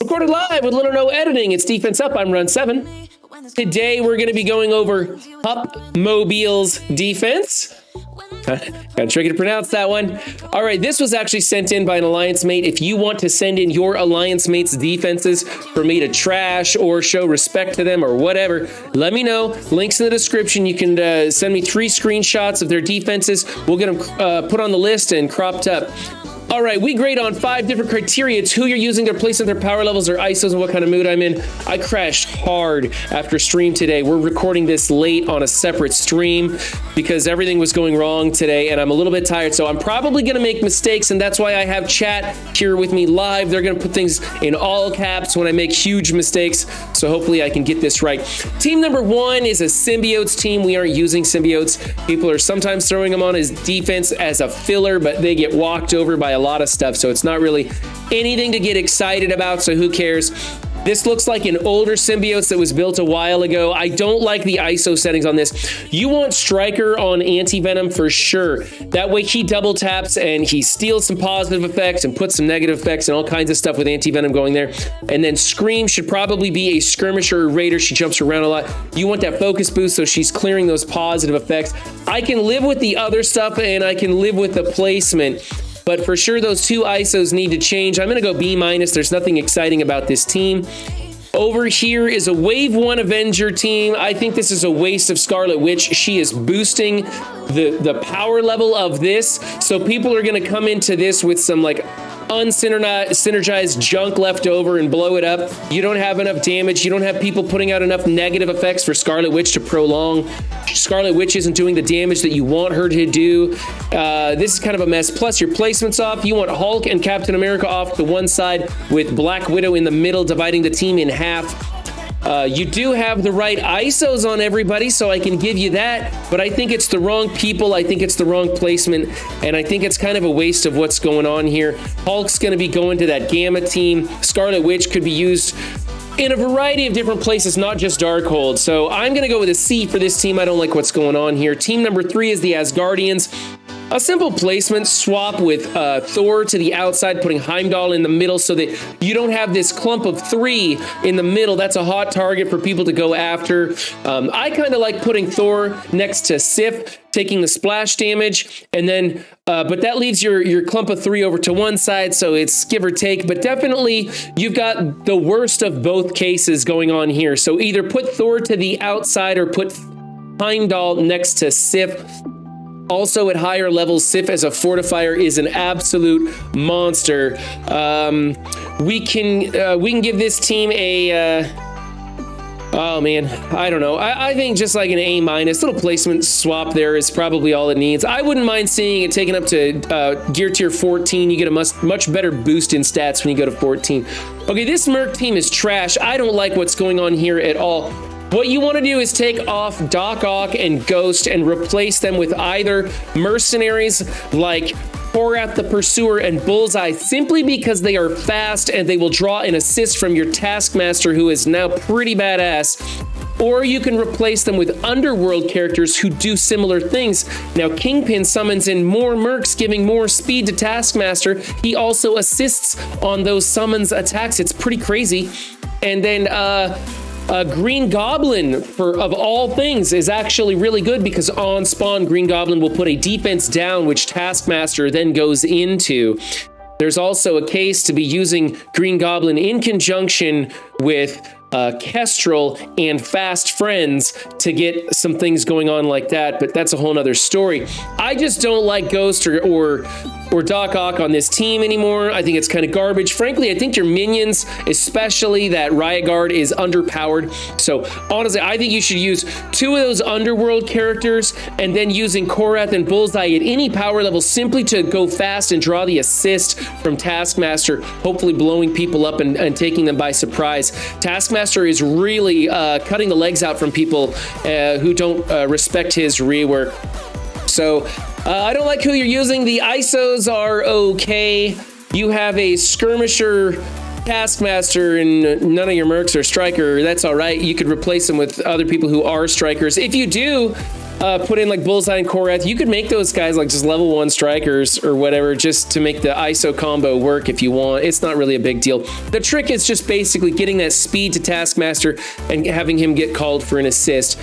Recorded live with little or no editing. It's Defense Up. I'm Run 7. Today we're going to be going over Hupmobile's defense. Kind of tricky to pronounce that one. All right, this was actually sent in by an alliance mate. If you want to send in your alliance mate's defenses for me to trash or show respect to them or whatever, let me know. Links in the description. You can send me 3 screenshots of their defenses. We'll get them put on the list and cropped up. All right, we grade on 5 different criteria. It's who you're using, their placement, their power levels, their ISOs, and what kind of mood I'm in. I crashed hard after stream today. We're recording this late on a separate stream because everything was going wrong today, and I'm a little bit tired, so I'm probably going to make mistakes, and that's why I have chat here with me live. They're going to put things in all caps when I make huge mistakes, so hopefully I can get this right. Team number 1 is a symbiotes team. We aren't using symbiotes. People are sometimes throwing them on as defense as a filler, but they get walked over by a lot of stuff, so it's not really anything to get excited about, so who cares? This looks like an older symbiote that was built a while ago. I don't like the ISO settings on this. You want Striker on anti-venom for sure. That way he double taps and he steals some positive effects and puts some negative effects and all kinds of stuff with anti-venom going there. And then Scream should probably be a skirmisher or raider. She jumps around a lot. You want that focus boost so she's clearing those positive effects. I can live with the other stuff and I can live with the placement. But for sure, those 2 ISOs need to change. I'm going to go B-. There's nothing exciting about this team. Over here is a Wave 1 Avenger team. I think this is a waste of Scarlet Witch. She is boosting the power level of this. So people are going to come into this with some like unsynergized junk left over and blow it up. You don't have enough damage. You don't have people putting out enough negative effects for Scarlet Witch to prolong. Scarlet Witch isn't doing the damage that you want her to do. This is kind of a mess. Plus your placement's off. You want Hulk and Captain America off to one side with Black Widow in the middle, dividing the team in half. You do have the right ISOs on everybody, so I can give you that, but I think it's the wrong people, I think it's the wrong placement, and I think it's kind of a waste of what's going on here. Hulk's going to be going to that Gamma team. Scarlet Witch could be used in a variety of different places, not just Darkhold, so I'm going to go with a C for this team. I don't like what's going on here. Team number 3 is the Asgardians. A simple placement swap with Thor to the outside, putting Heimdall in the middle so that you don't have this clump of 3 in the middle. That's a hot target for people to go after. I kind of like putting Thor next to Sif, taking the splash damage, and then, but that leaves your clump of 3 over to one side, so it's give or take, but definitely you've got the worst of both cases going on here. So either put Thor to the outside or put Heimdall next to Sif. Also at higher levels, Sif as a fortifier is an absolute monster. We can give this team a oh man, I don't know. I think just like an A-. Little placement swap there is probably all it needs. I wouldn't mind seeing it taken up to gear tier 14. You get a much better boost in stats when you go to 14. Okay, this Merc team is trash. I don't like what's going on here at all. What you want to do is take off Doc Ock and Ghost and replace them with either Mercenaries like Korath the Pursuer and Bullseye, simply because they are fast and they will draw an assist from your Taskmaster, who is now pretty badass. Or you can replace them with Underworld characters who do similar things. Now, Kingpin summons in more mercs, giving more speed to Taskmaster. He also assists on those summons attacks. It's pretty crazy. And then, Green Goblin, of all things, is actually really good because on spawn, Green Goblin will put a defense down, which Taskmaster then goes into. There's also a case to be using Green Goblin in conjunction with Kestrel and Fast Friends to get some things going on like that, but that's a whole nother story. I just don't like Ghost or Doc Ock on this team anymore. I think it's kind of garbage. Frankly, I think your minions, especially that Riot Guard, is underpowered. So honestly, I think you should use 2 of those Underworld characters and then using Korath and Bullseye at any power level simply to go fast and draw the assist from Taskmaster, hopefully blowing people up and taking them by surprise. Taskmaster is really cutting the legs out from people who don't respect his rework. So I don't like who you're using. The ISOs are okay. You have a skirmisher Taskmaster and none of your mercs are striker. That's all right. You could replace them with other people who are strikers. If you do, put in like Bullseye and Korath. You could make those guys like just level 1 strikers or whatever, just to make the ISO combo work if you want. It's not really a big deal. The trick is just basically getting that speed to Taskmaster and having him get called for an assist.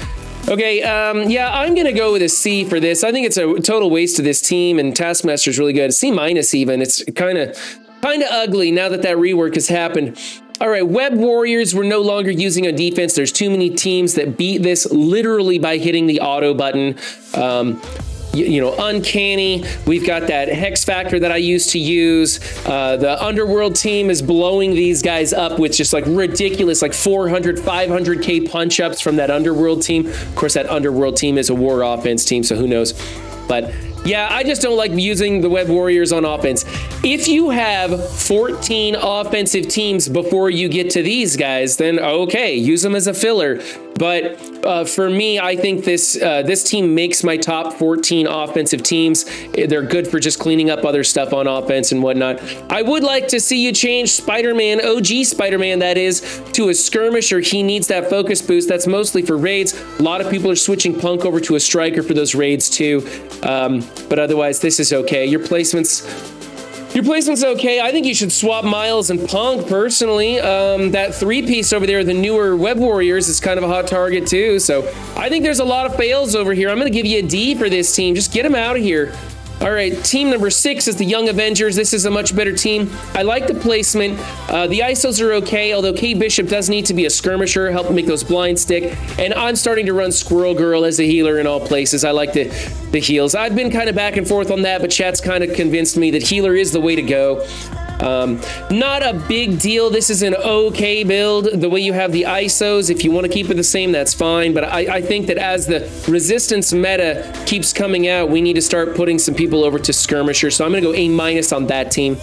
Okay, yeah, I'm gonna go with a C for this. I think it's a total waste of this team, and Taskmaster's really good. C- even. It's kind of ugly now that rework has happened. All right, Web Warriors we're no longer using on defense. There's too many teams that beat this literally by hitting the auto button. You know, Uncanny, we've got that Hex Factor that I used to use. The Underworld team is blowing these guys up with just like ridiculous, like 400, 500K punch-ups from that Underworld team. Of course, that Underworld team is a war offense team, so who knows. But yeah, I just don't like using the Web Warriors on offense. If you have 14 offensive teams before you get to these guys, then okay, use them as a filler. But for me, I think this team makes my top 14 offensive teams. They're good for just cleaning up other stuff on offense and whatnot. I would like to see you change Spider-Man, OG Spider-Man that is, to a skirmisher. He needs that focus boost. That's mostly for raids. A lot of people are switching Punk over to a striker for those raids too. But otherwise, this is okay. Your placement's okay. I think you should swap Miles and Punk, personally. That 3-piece over there, the newer Web Warriors, is kind of a hot target, too. So I think there's a lot of fails over here. I'm going to give you a D for this team. Just get them out of here. All right, team number 6 is the Young Avengers. This is a much better team. I like the placement. The ISOs are okay, although Kate Bishop does need to be a skirmisher, help make those blinds stick. And I'm starting to run Squirrel Girl as a healer in all places. I like the heals. I've been kind of back and forth on that, but chat's kind of convinced me that healer is the way to go. Not a big deal. This is an okay build. The way you have the ISOs, if you want to keep it the same, that's fine. But I think that as the resistance meta keeps coming out, we need to start putting some people over to skirmisher. So I'm going to go A- on that team.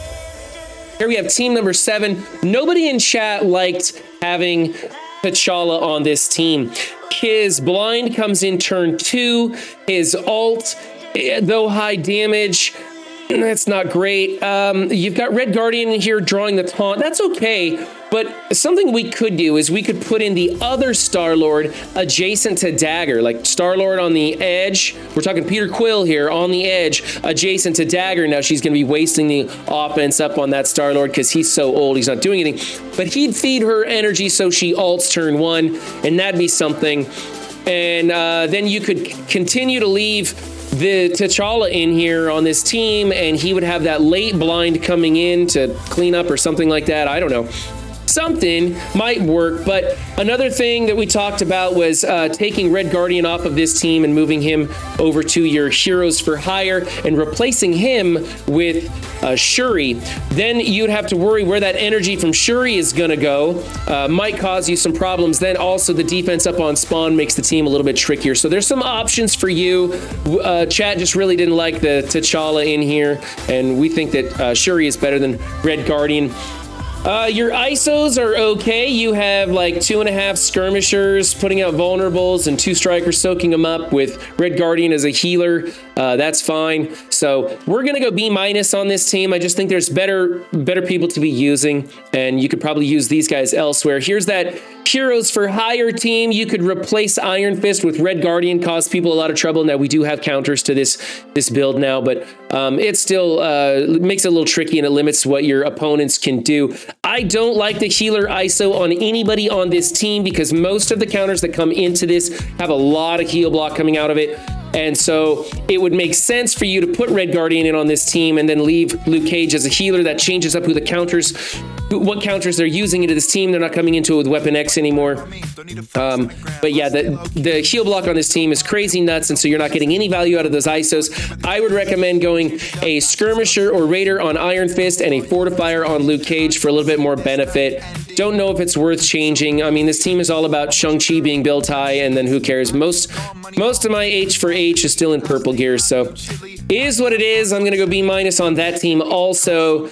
Here we have team number 7. Nobody in chat liked having T'Challa on this team. His blind comes in turn 2. His ult, though high damage, that's not great. You've got Red Guardian here drawing the taunt. That's okay, but something we could do is we could put in the other Star-Lord adjacent to Dagger, like Star-Lord on the edge. We're talking Peter Quill here on the edge, adjacent to Dagger. Now she's going to be wasting the offense up on that Star-Lord because he's so old, he's not doing anything. But he'd feed her energy so she ults turn 1, and that'd be something. And then you could continue to leave the T'Challa in here on this team, and he would have that late blind coming in to clean up or something like that. I don't know. Something might work, but another thing that we talked about was taking Red Guardian off of this team and moving him over to your Heroes for Hire and replacing him with Shuri. Then you'd have to worry where that energy from Shuri is going to go. Might cause you some problems. Then also the defense up on spawn makes the team a little bit trickier. So there's some options for you. Chat just really didn't like the T'Challa in here, and we think that Shuri is better than Red Guardian. Your ISOs are okay. You have like 2.5 skirmishers putting out vulnerables and 2 strikers soaking them up with Red Guardian as a healer. That's fine. So we're gonna go B- on this team. I just think there's better people to be using, and you could probably use these guys elsewhere. Here's that Heroes for Hire team. You could replace Iron Fist with Red Guardian, cause people a lot of trouble. Now we do have counters to this build now, but it still makes it a little tricky, and it limits what your opponents can do. I don't like the healer ISO on anybody on this team because most of the counters that come into this have a lot of heal block coming out of it. And so it would make sense for you to put Red Guardian in on this team and then leave Luke Cage as a healer. That changes up who the counters, what counters they're using into this team. They're not coming into it with Weapon X anymore. But yeah, the heal block on this team is crazy nuts, and so you're not getting any value out of those ISOs. I would recommend going a Skirmisher or Raider on Iron Fist and a Fortifier on Luke Cage for a little bit more benefit. Don't know if it's worth changing. I mean, this team is all about Shang-Chi being built high, and then who cares? Most of my H for H is still in purple gear, so is what it is. I'm going to go B- on that team also.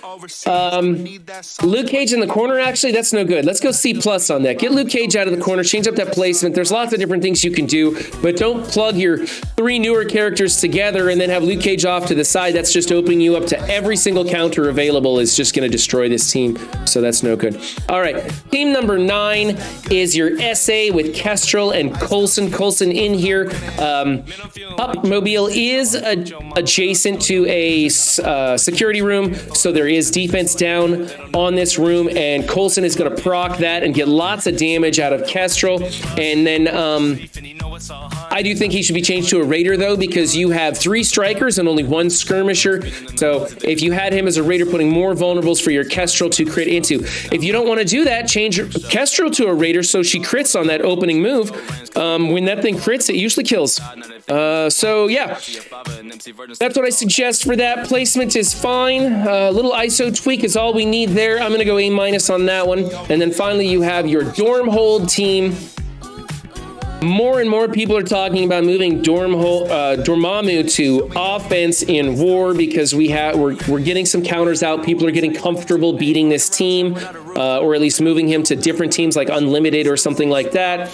Luke Cage in the corner, actually, that's no good. Let's go C+ on that. Get Luke Cage out of the corner, change up that placement. There's lots of different things you can do, but don't plug your 3 newer characters together and then have Luke Cage off to the side. That's just opening you up to every single counter available. Is just going to destroy this team, so that's no good. All right, team number 9 is your SA with Kestrel and Coulson. Coulson in here. Hupmobile is adjacent to a security room, so there is defense down on this room, and Coulson is going to proc that and get lots of damage out of Kestrel. And then I do think he should be changed to a Raider, though, because you have 3 strikers and only 1 skirmisher. So if you had him as a Raider, putting more vulnerables for your Kestrel to crit into. If you don't want to do that, change Kestrel to a Raider so she crits on that opening move. When that thing crits, it usually kills. So yeah, that's what I suggest for that. Placement is fine. A little ISO tweak is all we need there. I'm going to go A- on that one. And then finally, you have your Darkhold Team. More and more people are talking about moving Dormammu to offense in war because we're getting some counters out. People are getting comfortable beating this team, or at least moving him to different teams like Unlimited or something like that.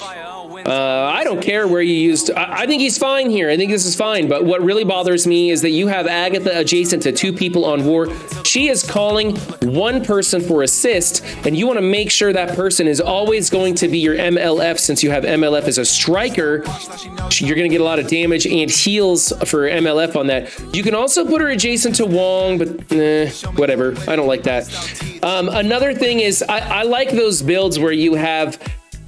I don't care where you used. I think he's fine here. I think this is fine. But what really bothers me is that you have Agatha adjacent to 2 people on war. She is calling 1 person for assist, and you want to make sure that person is always going to be your MLF. Since you have MLF as a striker, you're going to get a lot of damage and heals for MLF on that. You can also put her adjacent to Wong, but whatever. I don't like that. Another thing is I like those builds where you have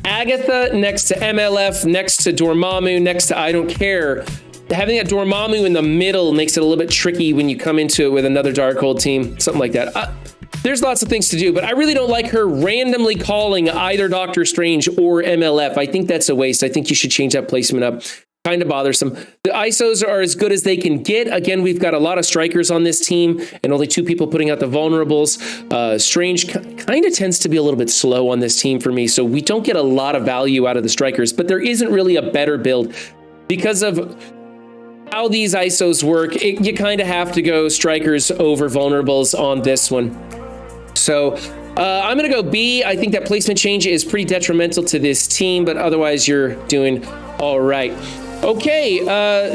Agatha next to MLF, next to Dormammu, next to I don't care. Having that Dormammu in the middle makes it a little bit tricky when you come into it with another Darkhold team, something like that. There's lots of things to do, but I really don't like her randomly calling either Doctor Strange or MLF. I think that's a waste. I think you should change that placement up. Kind of bothersome. The ISOs are as good as they can get. Again, we've got a lot of strikers on this team and only 2 people putting out the vulnerables. Strange kind of tends to be a little bit slow on this team for me, so we don't get a lot of value out of the strikers, but there isn't really a better build because of how these ISOs work. You kind of have to go strikers over vulnerables on this one. So I'm going to go B. I think that placement change is pretty detrimental to this team, but otherwise you're doing all right. Okay,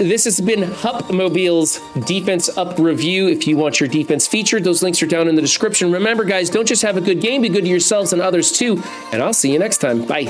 this has been Hupmobile's Defense Up review. If you want your defense featured, those links are down in the description. Remember, guys, don't just have a good game, be good to yourselves and others too. And I'll see you next time. Bye.